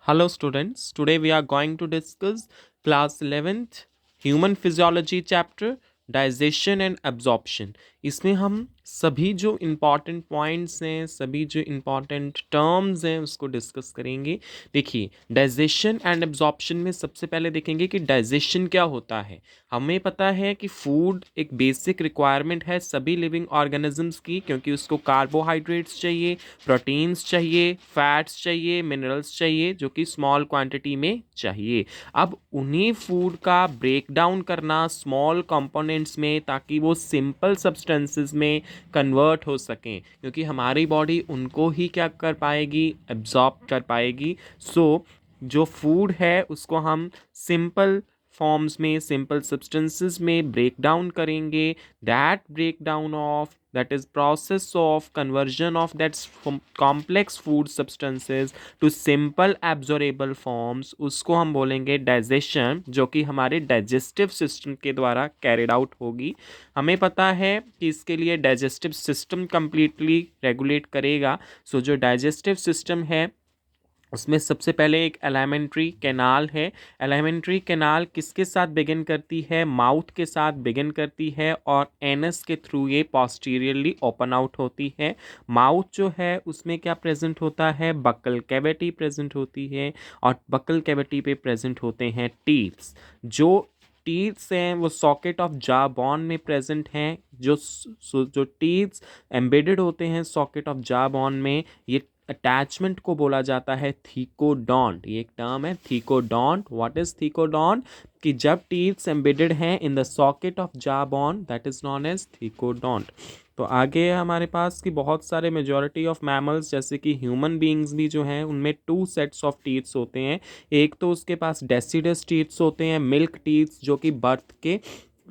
Hello students, today we are going to discuss class 11th human physiology chapter digestion and absorption। इसमें हम सभी जो important points हैं, सभी जो इम्पॉर्टेंट टर्म्स हैं उसको डिस्कस करेंगे। देखिए, डाइजेशन एंड एब्जॉर्प्शन में सबसे पहले देखेंगे कि डाइजेशन क्या होता है। हमें पता है कि फूड एक बेसिक रिक्वायरमेंट है सभी लिविंग ऑर्गेनिजम्स की, क्योंकि उसको कार्बोहाइड्रेट्स चाहिए, प्रोटीन्स चाहिए, फैट्स चाहिए, मिनरल्स चाहिए, जो कि स्मॉल क्वांटिटी में चाहिए। अब उन्हीं फूड का ब्रेक डाउन करना स्मॉल कंपोनेंट्स में, ताकि वो सिंपल सब्सटेंसेस में कन्वर्ट हो सकें, क्योंकि हमारी बॉडी उनको ही क्या कर पाएगी, एब्जॉर्ब कर पाएगी। जो फूड है उसको हम सिंपल फॉर्म्स में, सिंपल सब्सटेंसेस में ब्रेक डाउन करेंगे। That break down of, that is process of conversion of that complex food substances to simple absorbable forms, उसको हम बोलेंगे डाइजेशन, जो कि हमारे डाइजेस्टिव सिस्टम के द्वारा कैरिड आउट होगी। हमें पता है कि इसके लिए डाइजेस्टिव सिस्टम कंप्लीटली रेगुलेट करेगा। जो डाइजेस्टिव सिस्टम है उसमें सबसे पहले एक एलिमेंट्री कैनाल है। एलिमेंट्री कैनाल किसके साथ बिगिन करती है, माउथ के साथ बिगिन करती है, और एनस के थ्रू ये पोस्टीरियरली ओपन आउट होती है। माउथ जो है उसमें क्या प्रेजेंट होता है, बक्कल कैविटी प्रेजेंट होती है, और बक्कल कैविटी पे प्रेजेंट होते हैं टीथ्स। जो टीथ्स हैं वो सॉकेट ऑफ जा बॉन में प्रेजेंट हैं। जो टीथ्स एम्बेडेड होते हैं सॉकेट ऑफ जा बॉन में, ये अटैचमेंट को बोला जाता है थीकोडॉन्ट। ये एक टर्म है थीकोडॉन्ट। What is thecodont? कि जब टीथ्स एम्बेडेड हैं in the socket of jaw bone, that is known as thecodont. तो आगे हमारे पास की बहुत सारे मेजॉरिटी ऑफ मैमल्स जैसे कि ह्यूमन बीइंग्स भी जो हैं उनमें 2 सेट्स ऑफ टीथ्स होते हैं। एक तो उसके पास डेसिडस टीथ्स होते हैं, मिल्क टीथ्स, जो कि बर्थ के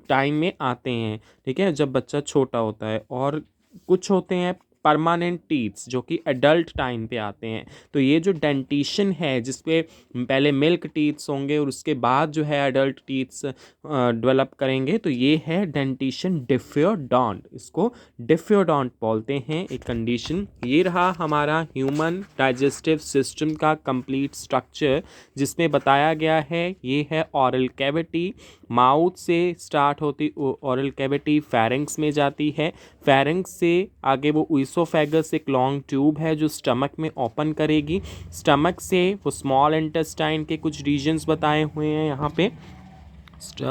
टाइम में आते हैं, ठीक है, जब बच्चा छोटा होता है। और कुछ होते हैं परमानेंट टीथ्स, जो कि एडल्ट टाइम पे आते हैं। तो ये जो डेंटिशन है, जिसपे पहले मिल्क टीथ्स होंगे और उसके बाद जो है एडल्ट टीथ्स डेवलप करेंगे, तो ये है डेंटिशन डिफियोडॉन्ट। इसको डिफियोडॉन्ट बोलते हैं एक कंडीशन। ये रहा हमारा ह्यूमन डाइजेस्टिव सिस्टम का कंप्लीट स्ट्रक्चर, जिसमें बताया गया है ये है ऑरल कैविटी। माउथ से स्टार्ट होती ऑरल कैविटी फेरिंग्स में जाती है। फेरिंग्स से आगे वो ईसोफेगस एक लॉन्ग ट्यूब है जो स्टमक में ओपन करेगी। स्टमक से वो स्मॉल इंटेस्टाइन के कुछ रीजन्स बताए हुए हैं यहाँ पे।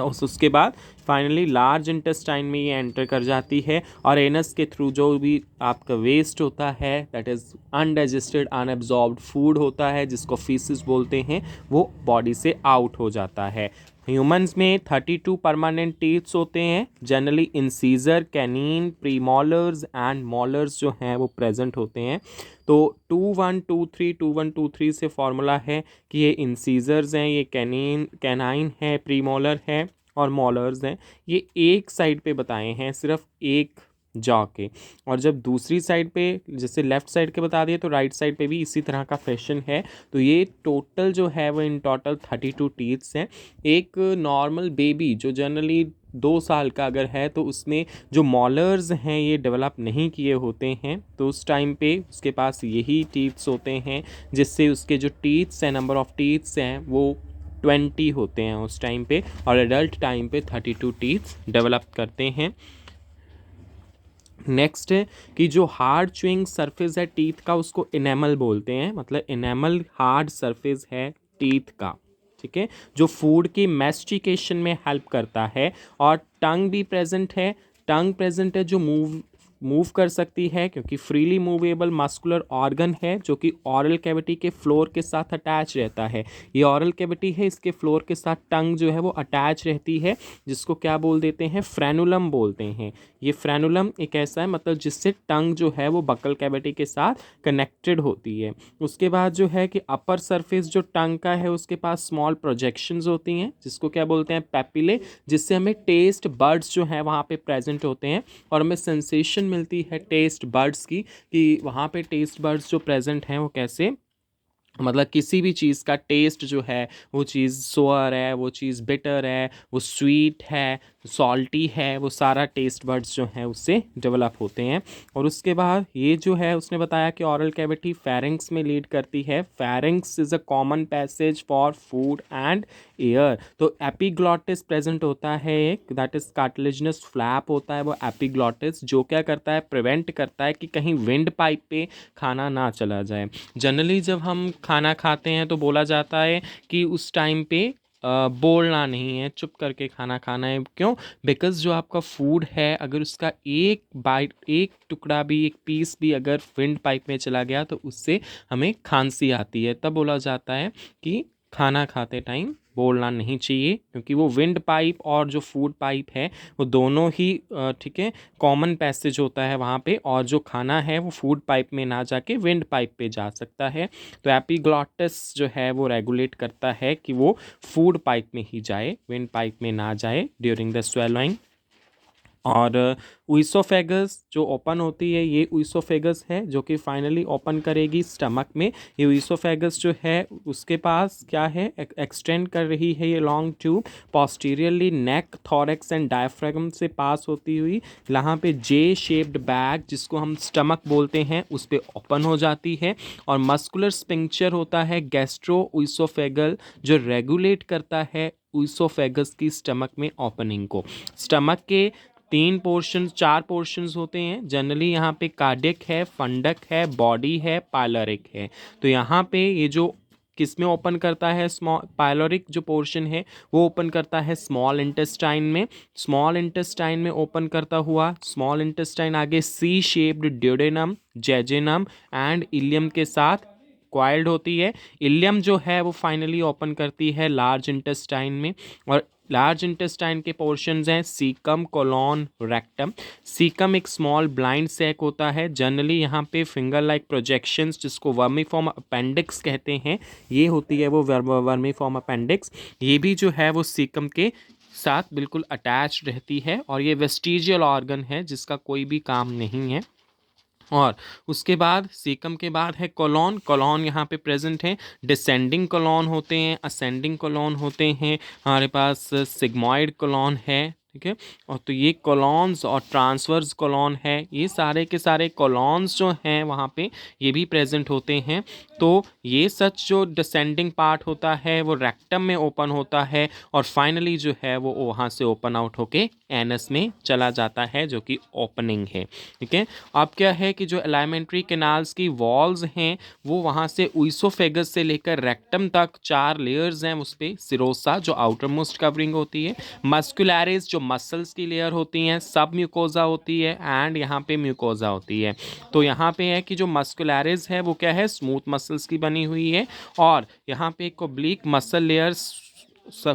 उसके बाद फाइनली लार्ज इंटेस्टाइन में ये एंटर कर जाती है, और एनस के थ्रू जो भी आपका वेस्ट होता है, that is undigested unabsorbed food होता है, जिसको फीसिस बोलते हैं, वो बॉडी से आउट हो जाता है। ह्यूमंस में 32 परमानेंट टीथ्स होते हैं। Generally incisor, canine, premolars and molars जो हैं वो प्रेजेंट होते हैं। तो 2123 से फॉर्मूला है कि ये इंसीजर्स हैं, ये कैनाइन है, प्रीमोलर है और मोलर्स हैं। ये एक साइड पे बताए हैं, सिर्फ एक जॉ के। और जब दूसरी साइड पे, जैसे लेफ्ट साइड के बता दिए, तो राइट साइड पे भी इसी तरह का फैशन है। तो ये टोटल जो है वो इन टोटल 32 टीथ्स हैं। एक नॉर्मल बेबी जो जनरली 2 साल का अगर है, तो उसमें जो मॉलर्स हैं ये डेवलप नहीं किए होते हैं, तो उस टाइम पे उसके पास यही टीथ्स होते हैं, जिससे उसके जो टीथ्स हैं, नंबर ऑफ टीथ्स हैं, वो 20 होते हैं उस टाइम पे, और एडल्ट टाइम पे 32 टीथ्स डेवलप करते हैं। नेक्स्ट है कि जो हार्ड च्युइंग सरफेस है टीथ का, उसको इनेमल बोलते हैं। मतलब इनेमल हार्ड सरफेस है टीथ का, ठीक है, जो फूड की मैस्टिकेशन में हेल्प करता है। और टंग भी प्रेजेंट है। टंग प्रेजेंट है जो मूव कर सकती है, क्योंकि फ्रीली मूवेबल मस्कुलर ऑर्गन है, जो कि ऑरल कैविटी के फ्लोर के साथ अटैच रहता है। ये ऑरल कैविटी है, इसके फ्लोर के साथ टंग जो है वो अटैच रहती है, जिसको क्या बोल देते हैं, फ्रेनुलम बोलते हैं। ये फ्रेनुलम एक ऐसा है, मतलब जिससे टंग जो है वो बकल कैविटी के साथ कनेक्टेड होती है। उसके बाद जो है कि अपर सरफेस जो टंग का है, उसके पास स्मॉल प्रोजेक्शंस होती हैं, जिसको क्या बोलते हैं, पैपिले, जिससे हमें टेस्ट बर्ड्स जो है वहाँ पे प्रेजेंट होते हैं, और हमें सेंसेशन मिलती है टेस्ट बर्ड्स की, कि वहाँ पे टेस्ट बर्ड्स जो प्रेजेंट हैं वो कैसे, मतलब किसी भी चीज़ का टेस्ट जो है, वो चीज़ सोअर है, वो चीज़ बिटर है, वो स्वीट है, सॉल्टी है, वो सारा टेस्ट बड्स जो है उससे डेवलप होते हैं। और उसके बाद ये जो है उसने बताया कि ऑरल कैविटी फेरिंग्स में लीड करती है। Pharynx is a common passage for food and air. तो एपिग्लॉटिस प्रेजेंट होता है एक, दैट इज कार्टिलेजिनस फ्लैप होता है वो एपिग्लॉटिस, जो क्या करता है, प्रिवेंट करता है कि कहीं विंड पाइप पे खाना ना चला जाए। जनरली जब हम खाना खाते हैं तो बोला जाता है कि उस टाइम पे बोलना नहीं है, चुप करके खाना खाना है। क्यों? बिकॉज जो आपका फूड है अगर उसका एक बाइट, एक टुकड़ा भी, एक पीस भी अगर विंड पाइप में चला गया तो उससे हमें खांसी आती है। तब बोला जाता है कि खाना खाते टाइम बोलना नहीं चाहिए, क्योंकि वो विंड पाइप और जो फूड पाइप है वो दोनों ही ठीक है कॉमन पैसेज होता है वहाँ पे, और जो खाना है वो फूड पाइप में ना जाके विंड पाइप पे जा सकता है। तो एपिग्लॉटिस जो है वो रेगुलेट करता है कि वो फूड पाइप में ही जाए, विंड पाइप में ना जाए ड्यूरिंग द स्वेलोइंग। और ऊइसोफेगस जो ओपन होती है, ये ऊइसोफेगस है जो कि फाइनली ओपन करेगी स्टमक में। ये ऊइसोफेगस जो है उसके पास क्या है, एक्सटेंड कर रही है ये long tube posteriorly neck, thorax and diaphragm से पास होती हुई यहाँ पे जे शेप्ड बैग जिसको हम स्टमक बोलते हैं उस पर ओपन हो जाती है। और मस्कुलर स्पिंक्चर होता है गैस्ट्रो ऊइसोफेगल, जो रेगुलेट करता है ऊइसोफेगस की स्टमक में ओपनिंग को। स्टमक के तीन पोर्शन, चार पोर्शंस होते हैं जनरली। यहाँ पे कार्डियक है, फंडक है, बॉडी है, पायलोरिक है। तो यहाँ पे ये जो किस में ओपन करता है, स्मॉल पायलोरिक जो पोर्शन है वो ओपन करता है स्मॉल इंटेस्टाइन में। स्मॉल इंटेस्टाइन में ओपन करता हुआ स्मॉल इंटेस्टाइन आगे C shaped duodenum, jejunum and ileum के साथ क्वाइल्ड होती है। इलियम जो है वो फाइनली ओपन करती है लार्ज इंटेस्टाइन में। और लार्ज इंटेस्टाइन के पोर्शंस हैं सीकम, कोलॉन, रेक्टम। सीकम एक स्मॉल ब्लाइंड सैक होता है जनरली, यहाँ पे फिंगर लाइक प्रोजेक्शंस जिसको वर्मीफॉर्म अपेंडिक्स कहते हैं, ये होती है वो वर्मीफॉर्म अपेंडिक्स। ये भी जो है वो सीकम के साथ बिल्कुल अटैच रहती है, और ये वेस्टिजियल ऑर्गन है जिसका कोई भी काम नहीं है। और उसके बाद सीकम के बाद है कोलॉन। कोलॉन यहाँ पे प्रेजेंट है। डिसेंडिंग कोलॉन होते हैं, असेंडिंग कोलॉन होते हैं, हमारे पास सिग्मॉइड कोलॉन है, ठीक है। और तो ये कोलॉन्स और ट्रांसवर्स कोलॉन है, ये सारे के सारे कोलॉन्स जो हैं वहाँ पे ये भी प्रेजेंट होते हैं। तो ये सच जो डिसेंडिंग पार्ट होता है वो रेक्टम में ओपन होता है, और फाइनली जो है वो वहाँ से ओपन आउट होके एनस में चला जाता है जो कि ओपनिंग है, ठीक है। अब क्या है कि जो एलिमेंट्री कैनाल्स की वॉल्स हैं वो वहाँ से ऊइसोफेगस से लेकर रेक्टम तक 4 लेयर्स हैं उस पर। सिरोसा जो आउटर मोस्ट कवरिंग होती है, मस्कुलरिस जो मसल्स की लेयर होती हैं, सब म्यूकोजा होती है, एंड यहाँ पे म्यूकोजा होती है। तो यहाँ पे है कि जो मस्कुलरिस है वो क्या है, स्मूथ मसल्स की बनी हुई है, और यहाँ पे एक ओब्लिक मसल लेयर्स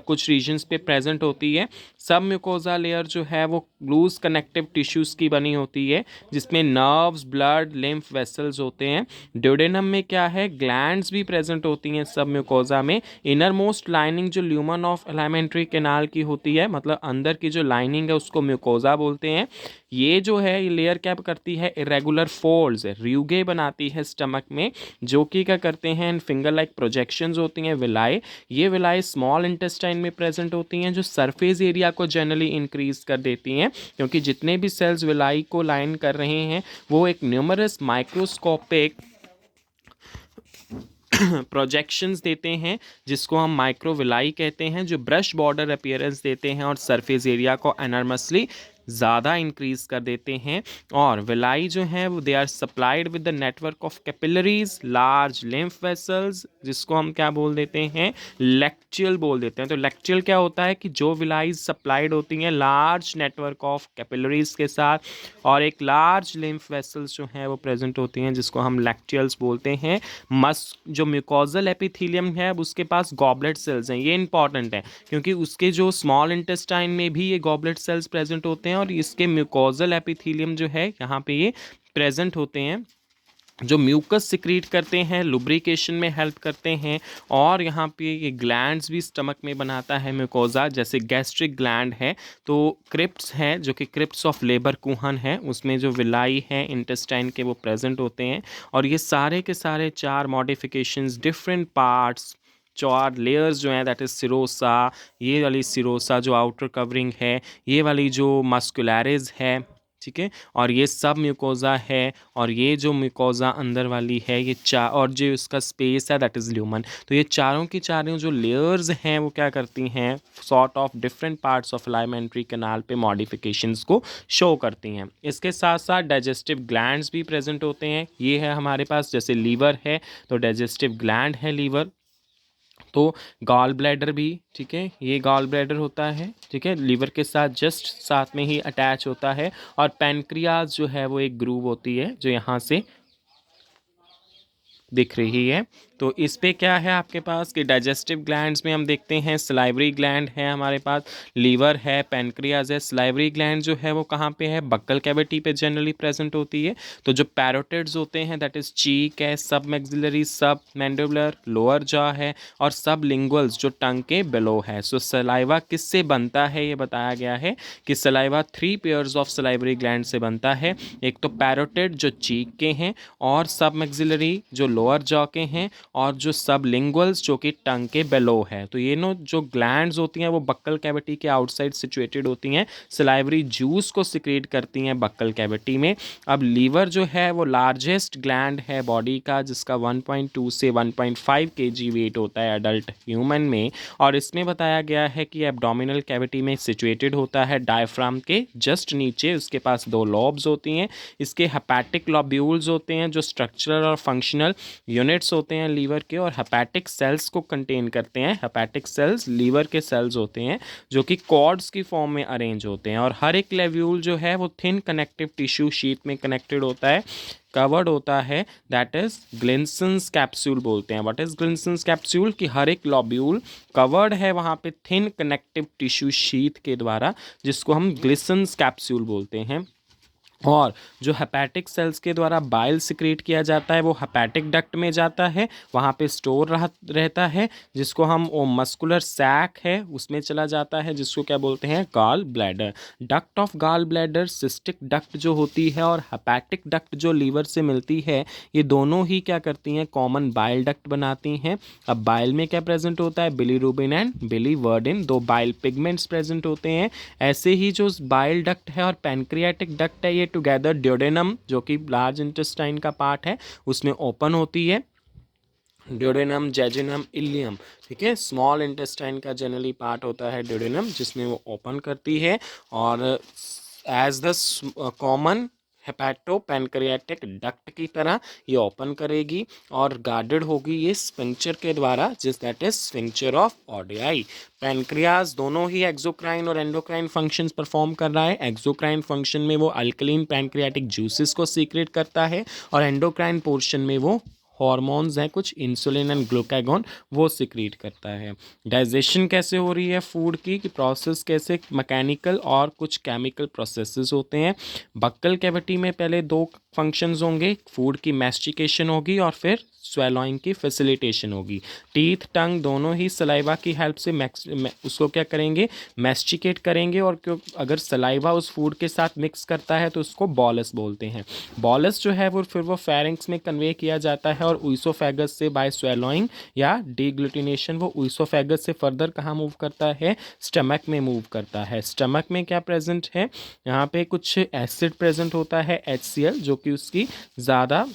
कुछ रीजन्स पे प्रेजेंट होती है। सब म्यूकोजा लेयर जो है वो लूज कनेक्टिव टिश्यूज़ की बनी होती है जिसमें नर्व्स, ब्लड, लिम्फ वेसल्स होते हैं। ड्यूडेनम में क्या है, ग्लैंड्स भी प्रेजेंट होती हैं सब म्यूकोजा में। इनर मोस्ट लाइनिंग जो ल्यूमन ऑफ एलिमेंट्री कैनाल की होती है, मतलब अंदर की जो लाइनिंग है उसको म्यूकोजा बोलते हैं। ये जो है ये लेयर क्या करती है, इरेगुलर फोल्ड्स, रियुगे बनाती है स्टमक में, जो कि क्या करते हैं, फिंगर लाइक प्रोजेक्शंस होती हैं, विलाई। ये विलाई स्मॉल इंटेस्टाइन में प्रेजेंट होती हैं जो सरफेस एरिया को जनरली इंक्रीज कर देती हैं, क्योंकि जितने भी सेल्स विलाई को लाइन कर रहे हैं वो एक न्यूमरस माइक्रोस्कोपिक प्रोजेक्शंस देते हैं जिसको हम माइक्रोविलाई कहते हैं, जो ब्रश बॉर्डर अपीयरेंस देते हैं और सरफेस एरिया को एनॉर्मसली ज़्यादा इंक्रीज कर देते हैं। और विलाई जो हैं वो they are supplied with the network of capillaries, large lymph vessels, जिसको हम क्या बोल देते हैं, लेक्टियल बोल देते हैं। तो लेक्टियल क्या होता है कि जो विलाईज सप्लाइड होती हैं लार्ज नेटवर्क ऑफ कैपिलरीज के साथ, और एक लार्ज लिम्फ वेसल्स जो हैं वो प्रेजेंट होती हैं जिसको हम लेक्टियल्स बोलते हैं। जो म्यूकोजल एपिथेलियम है उसके पास गॉबलेट सेल्स हैं, ये इंपॉर्टेंट है क्योंकि उसके जो स्मॉल इंटेस्टाइन में भी ये गॉबलेट सेल्स प्रेजेंट होते हैं, और इसके म्यूकोजल एपिथेलियम जो है यहाँ पे ये प्रेजेंट होते हैं जो म्यूकस सिक्रीट करते हैं, लुब्रिकेशन में हेल्प करते हैं। और यहाँ पे ये ग्लैंड्स भी स्टमक में बनाता है म्यूकोजा, जैसे गैस्ट्रिक ग्लैंड है, तो क्रिप्ट्स हैं जो कि क्रिप्ट्स ऑफ लेबर कुहन है, उसमें जो विलाई है इंटेस्टाइन के वो प्रेजेंट होते हैं। और ये सारे के सारे 4 मॉडिफिकेशंस डिफरेंट पार्ट्स चार लेयर्स जो हैं दैट इज सिरोसा, ये वाली सिरोसा जो आउटर कवरिंग है, ये वाली जो मस्कुलरिस है, ठीक है, और ये सब म्यूकोजा है, और ये जो म्यूकोजा अंदर वाली है ये और जो इसका स्पेस है दैट इज़ ल्यूमन। तो ये चारों की चारों जो लेयर्स हैं वो क्या करती हैं, sort of different parts of alimentary canal पे मॉडिफिकेशंस को शो करती हैं। इसके साथ साथ डाइजेस्टिव ग्लैंड्स भी प्रेजेंट होते हैं। ये है हमारे पास, जैसे लीवर है तो डाइजेस्टिव ग्लैंड है लीवर, तो गॉल ब्लैडर भी, ठीक है, ये गॉल ब्लैडर होता है, ठीक है, लीवर के साथ जस्ट साथ में ही अटैच होता है। और पैनक्रियाज जो है वो एक ग्रूव होती है जो यहाँ से दिख रही है। तो इस पे क्या है आपके पास कि डाइजेस्टिव ग्लैंड्स में हम देखते हैं सलाइवरी ग्लैंड है हमारे पास, लीवर है, पैनक्रियाज है। सलाइवरी ग्लैंड जो है वो कहाँ पे है, बक्कल कैविटी पे जनरली प्रेजेंट होती है। तो जो पैरोटिड्स होते हैं दैट इज चीक है, सब मैक्सिलरी, सब मैंडिबुलर, लोअर जॉ है, और सब लिंगुअल्स जो टंग के बिलो है। सो सलाइवा किससे बनता है ये बताया गया है कि saliva 3 pairs of salivary gland से बनता है। एक तो पैरोटिड जो चीक के हैं, और सब मैक्सिलरी जो लोअर जॉ के हैं, और जो सब लिंगुअल्स जो कि टंग के बेलो है। तो ये नो जो ग्लैंड्स होती हैं वो बक्कल कैविटी के आउटसाइड सिचुएटेड होती हैं, सलाइवरी जूस को सिक्रेट करती हैं बक्कल कैविटी में। अब लीवर जो है वो लार्जेस्ट ग्लैंड है बॉडी का, जिसका 1.2 से 1.5 kg वेट होता है अडल्ट ह्यूमन में, और इसमें बताया गया है कि एब्डोमिनल कैविटी में सिचुएटेड होता है डायफ्राम के जस्ट नीचे। उसके पास 2 लॉब्स होती हैं, इसके हेपेटिक लॉब्यूल्स होते हैं जो स्ट्रक्चरल और फंक्शनल यूनिट्स होते हैं लीवर के, और हेपेटिक सेल्स को कंटेन करते हैं। हेपेटिक सेल्स लीवर के सेल्स होते हैं जो कि कॉर्ड्स की फॉर्म में अरेंज होते हैं, और हर एक लेव्यूल जो है वो थिन कनेक्टिव टिश्यू शीट में कनेक्टेड होता है, कवर्ड होता है, दैट इज ग्लिंसन्स कैप्सूल बोलते हैं। व्हाट इज ग्लिंसन्स कैप्सूल, कि हर एक लॉब्यूल कवर्ड है वहाँ पे थिन कनेक्टिव टिश्यू शीट के द्वारा, जिसको हम ग्लिसन्स कैप्सूल बोलते हैं। और जो हेपेटिक सेल्स के द्वारा बाइल सिक्रेट किया जाता है वो हेपेटिक डक्ट में जाता है, वहाँ पे स्टोर रहता है, जिसको हम वो मस्कुलर सैक है उसमें चला जाता है, जिसको क्या बोलते हैं, gall bladder. Duct of gall bladder, cystic duct जो होती है, और हेपेटिक डक्ट जो लीवर से मिलती है, ये दोनों ही क्या करती हैं, कॉमन बाइल डक्ट बनाती हैं। अब बाइल में क्या प्रेजेंट होता है, bilirubin and biliverdin, 2 bile pigments present होते हैं। ऐसे ही जो बाइल डक्ट है और पैनक्रियाटिक डक्ट है, ये टुगेदर ड्यूडेनम जो कि लार्ज इंटेस्टाइन का पार्ट है उसमें ओपन होती है, ड्यूडेनम, जेजिनम, इलियम, ठीक है, स्मॉल इंटेस्टाइन का जनरली पार्ट होता है ड्यूडेनम, जिसमें वो ओपन करती है, और as the common hepato pancreatic duct की तरह ये ओपन करेगी, और गार्डेड होगी ये स्फिंक्चर के द्वारा, जिस दैट इज स्फिंक्चर ऑफ ऑडियाई। पैनक्रियाज दोनों ही एक्सोक्राइन और एंडोक्राइन फंक्शंस परफॉर्म कर रहा है। एक्सोक्राइन फंक्शन में वो अल्कलीन पैनक्रियाटिक जूसेस को सीक्रेट करता है, और एंडोक्राइन पोर्शन में वो हॉर्मोन्स हैं कुछ, इंसुलिन एंड ग्लूकागोन, वो सिक्रीट करता है। डाइजेशन कैसे हो रही है फूड की, कि प्रोसेस कैसे, मैकेनिकल और कुछ केमिकल प्रोसेसेस होते हैं। बक्कल कैविटी में पहले 2 फंक्शंस होंगे, फूड की मैस्टिकेशन होगी और फिर स्वेलोइंग की फैसिलिटेशन होगी। टीथ, टंग दोनों ही सलाइवा की हेल्प से उसको क्या करेंगे, मैस्टिकेट करेंगे, और क्यों अगर सलाइवा उस फूड के साथ मिक्स करता है तो उसको बॉलस बोलते हैं। बॉलस जो है वो फिर वो फेरिंक्स में कन्वे किया जाता है, और ऊइसोफेगस से बाय स्वेलोइंग या डीग्लूटिनेशन वो ऊइसोफेगस से फर्दर कहाँ मूव करता है, स्टमक में मूव करता है। स्टमक में क्या प्रेजेंट है, यहाँ पे कुछ एसिड प्रेजेंट होता है HCl, जो कि उसकी ज़्यादा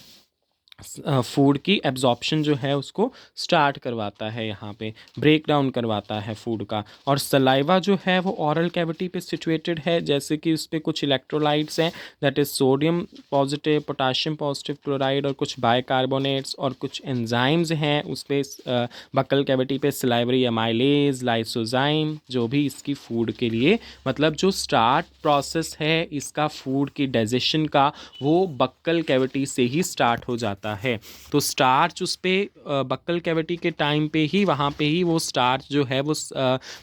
फूड की एब्जॉर्प्शन जो है उसको स्टार्ट करवाता है, यहाँ पे ब्रेक डाउन करवाता है फूड का। और सलाइवा जो है वो ऑरल कैविटी पे सिचुएटेड है, जैसे कि उस पर कुछ इलेक्ट्रोलाइट्स हैं, that is sodium positive, potassium positive chloride, और कुछ बाइकार्बोनेट्स, और कुछ एंजाइम्स हैं उस पर बक्कल कैविटी पे, सलाइवरी अमाइलेज, लाइसोजाइम, जो भी इसकी फूड के लिए, मतलब जो स्टार्ट प्रोसेस है इसका फूड की डाइजेशन का, वो बक्कल कैविटी से ही स्टार्ट हो जाता है। तो स्टार्च उस पर बक्कल कैविटी के टाइम पे ही, वहाँ पे ही वो स्टार्च जो है वो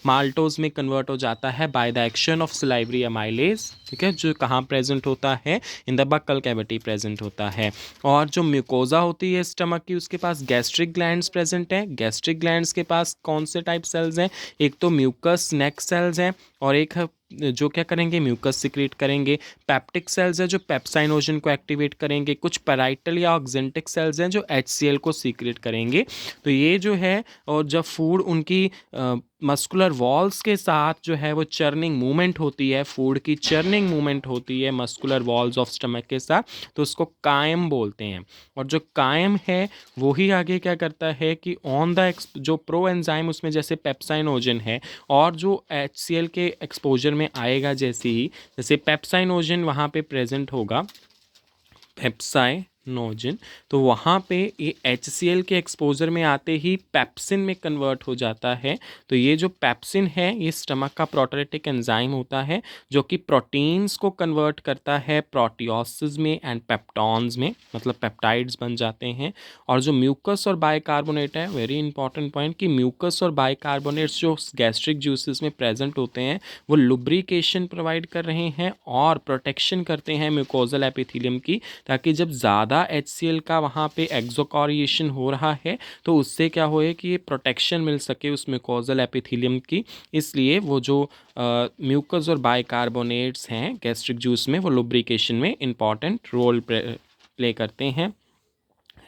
माल्टोज में कन्वर्ट हो जाता है by the action of salivary amylase, ठीक है, जो कहाँ प्रेजेंट होता है, in the buccal cavity present होता है। और जो म्यूकोजा होती है स्टमक की, उसके पास गैस्ट्रिक ग्लैंड्स प्रेजेंट हैं। गैस्ट्रिक ग्लैंड्स के पास कौन से टाइप सेल्स हैं, एक तो म्यूकस नेक सेल्स हैं, और एक है जो क्या करेंगे, म्यूकस सिक्रेट करेंगे। पेप्टिक सेल्स है जो पेप्साइनोजन को एक्टिवेट करेंगे। कुछ पैराइटल या ऑक्जेंटिक सेल्स हैं जो HCl को सीक्रेट करेंगे। तो ये जो है, और जब फूड उनकी मस्कुलर वॉल्स के साथ जो है वो चर्निंग मूवमेंट होती है, फूड की चर्निंग मूवमेंट होती है मस्कुलर वॉल्स ऑफ स्टमक के साथ, तो उसको कायम बोलते हैं। और जो कायम है वो ही आगे क्या करता है कि ऑन द जो प्रो एंजाइम उसमें जैसे पेप्साइनोजन है, और जो HCl के एक्सपोजर में आएगा, जैसे पेप्साइनोजन वहाँ पे प्रेजेंट होगा, पेप्साइनोजन, तो वहाँ पे ये HCl के एक्सपोजर में आते ही पेप्सिन में कन्वर्ट हो जाता है। तो ये जो पेप्सिन है ये स्टमक का प्रोटोलिटिक एंजाइम होता है जो कि प्रोटीन्स को कन्वर्ट करता है प्रोटियोसिस में एंड पेप्टॉन्स में, मतलब पेप्टाइड्स बन जाते हैं। और जो म्यूकस और बाइकार्बोनेट है, वेरी इंपॉर्टेंट पॉइंट, कि म्यूकस और बाइकार्बोनेट्स जो गैस्ट्रिक जूसेस में प्रेजेंट होते हैं वो लुब्रिकेशन प्रोवाइड कर रहे हैं और प्रोटेक्शन करते हैं म्यूकोजल एपिथेलियम की, ताकि जब ज़्यादा HCl का वहाँ पे एक्सोकोरिएशन हो रहा है तो उससे क्या होए कि ये प्रोटेक्शन मिल सके उस म्यूकोजल एपिथेलियम की। इसलिए वो जो म्यूकस और बाइकार्बोनेट्स हैं गैस्ट्रिक जूस में, वो लुब्रिकेशन में इंपॉर्टेंट रोल प्ले करते हैं।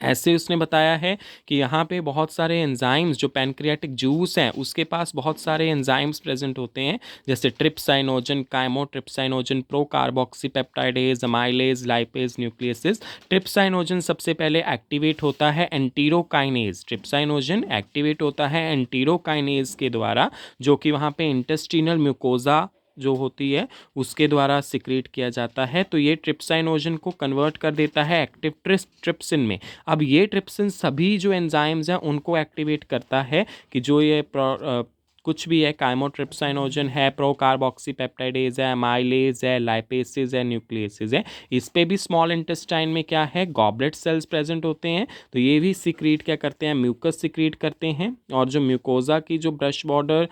ऐसे उसने बताया है कि यहाँ पे बहुत सारे एंजाइम्स, जो पैनक्रियाटिक जूस हैं उसके पास बहुत सारे एंजाइम्स प्रेजेंट होते हैं, जैसे ट्रिप्साइनोजन, काइमोट्रिप्साइनोजन, प्रोकार्बोक्सीपेप्टाइडेज, अमाइलेज, लाइपेज, न्यूक्लियसेस। ट्रिप्साइनोजन सबसे पहले एक्टिवेट होता है एंटीरोकाइनेज, ट्रिप्साइनोजन एक्टिवेट होता है एंटीरोकाइनेज के द्वारा, जो कि वहाँ पे इंटेस्टिनल म्यूकोजा जो होती है उसके द्वारा सिक्रेट किया जाता है। तो ये ट्रिप्साइनोजन को कन्वर्ट कर देता है एक्टिव ट्रिप्सिन में। अब ये ट्रिप्सिन सभी जो एंजाइम्स हैं उनको एक्टिवेट करता है, कि जो ये कुछ भी है, काइमोट्रिप्साइनोजन है, प्रोकार्बोक्सीपेप्टाइडेज है, अमाइलेज है, लाइपेसेस है, न्यूक्लियसेस है। इस पे भी स्मॉल इंटेस्टाइन में क्या है, गॉबलेट सेल्स प्रेजेंट होते हैं। तो ये भी सिक्रीट क्या करते हैं, म्यूकस सिक्रीट करते हैं। और जो म्यूकोजा की जो ब्रश बॉर्डर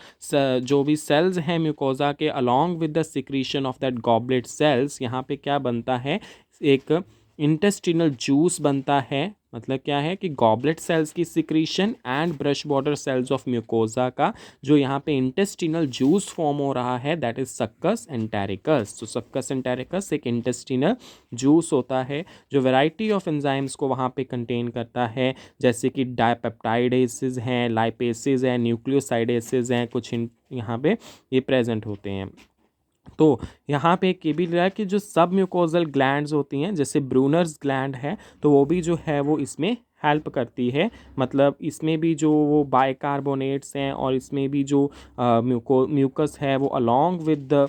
जो भी सेल्स हैं म्यूकोजा के, along with the secretion of that goblet cells, यहाँ पे क्या बनता है, एक इंटेस्टिनल जूस बनता है। मतलब क्या है कि गॉबलेट सेल्स की secretion and brush border cells of mucosa का जो यहाँ पे इंटेस्टिनल जूस फॉर्म हो रहा है, दैट इज सक्कस एंटेरिकस। तो सक्कस एंटेरिकस एक इंटेस्टिनल जूस होता है जो वैरायटी ऑफ एंजाइम्स को वहाँ पे कंटेन करता है, जैसे कि डायपेप्टाइडेसेस हैं, लाइपेसेस हैं, न्यूक्लियोसाइडेसेस हैं, कुछ यहाँ पे ये प्रेजेंट होते हैं। तो यहाँ पे एक ये भी रहा है कि जो सब म्यूकोजल ग्लैंड्स होती हैं, जैसे ब्रूनर्स ग्लैंड है, तो वो भी जो है वो इसमें हेल्प करती है। मतलब इसमें भी जो वो बाइकार्बोनेट्स हैं और इसमें भी जो म्यूकस है वो along with the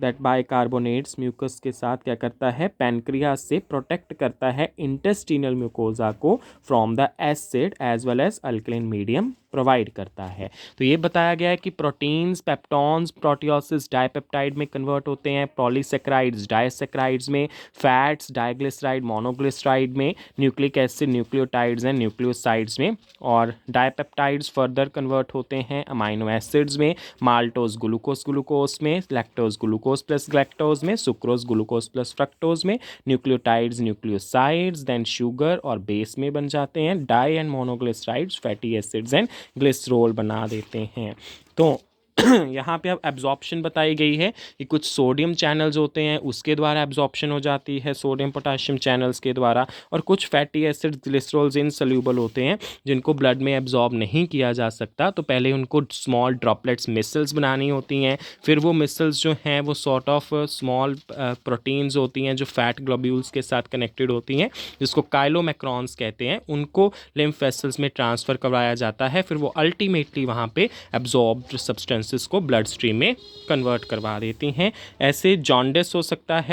that bicarbonates mucus के साथ क्या करता है, पैनक्रियास से प्रोटेक्ट करता है इंटेस्टिनल म्यूकोजा को from the acid as well as alkaline medium provide करता है। तो ये बताया गया है कि प्रोटीन्स, पेप्टॉन्स, प्रोटियोसिस डाइपेप्टाइड में कन्वर्ट होते हैं, पॉलीसेक्राइड्स डाइसेक्राइड्स में, फैट्स डाइग्लिसराइड मोनोग्लिसराइड में, nucleic acid nucleotides and nucleosides में, और डाइपेप्टाइड्स फर्दर कन्वर्ट होते हैं अमाइनो एसिड्स में, माल्टोज ग्लूकोज में, लैक्टोज ग्लूकोज प्लस ग्लैक्टोज में, सुक्रोज ग्लूकोज प्लस फ्रक्टोज में, न्यूक्लियोटाइड्स न्यूक्लियोसाइड्स देन शुगर और बेस में बन जाते हैं, di and monoglycerides fatty acids and glycerol बना देते हैं। तो यहाँ पे अब एब्जॉर्प्शन बताई गई है कि कुछ सोडियम चैनल्स होते हैं उसके द्वारा एब्जॉर्प्शन हो जाती है, सोडियम पोटाशियम चैनल्स के द्वारा, और कुछ फैटी एसिड ग्लिसरॉल्स इनसोल्यूबल होते हैं जिनको ब्लड में एब्जॉर्ब नहीं किया जा सकता। तो पहले उनको स्मॉल ड्रॉपलेट्स मिसल्स बनानी होती हैं, फिर वो मिसल्स जो हैं वो सॉर्ट ऑफ स्मॉल प्रोटीन्स होती हैं जो फैट ग्लोब्यूल्स के साथ कनेक्टेड होती हैं, जिसको काइलोमैक्रॉन्स कहते हैं, उनको लिम्फ वेसल्स में ट्रांसफ़र करवाया जाता है। फिर वो अल्टीमेटली वहाँ पे एब्जॉर्ब्ड सब्सटेंसेस को ब्लड स्ट्रीम में कन्वर्ट करवा देती हैं। ऐसे जॉन्डिस हो सकता है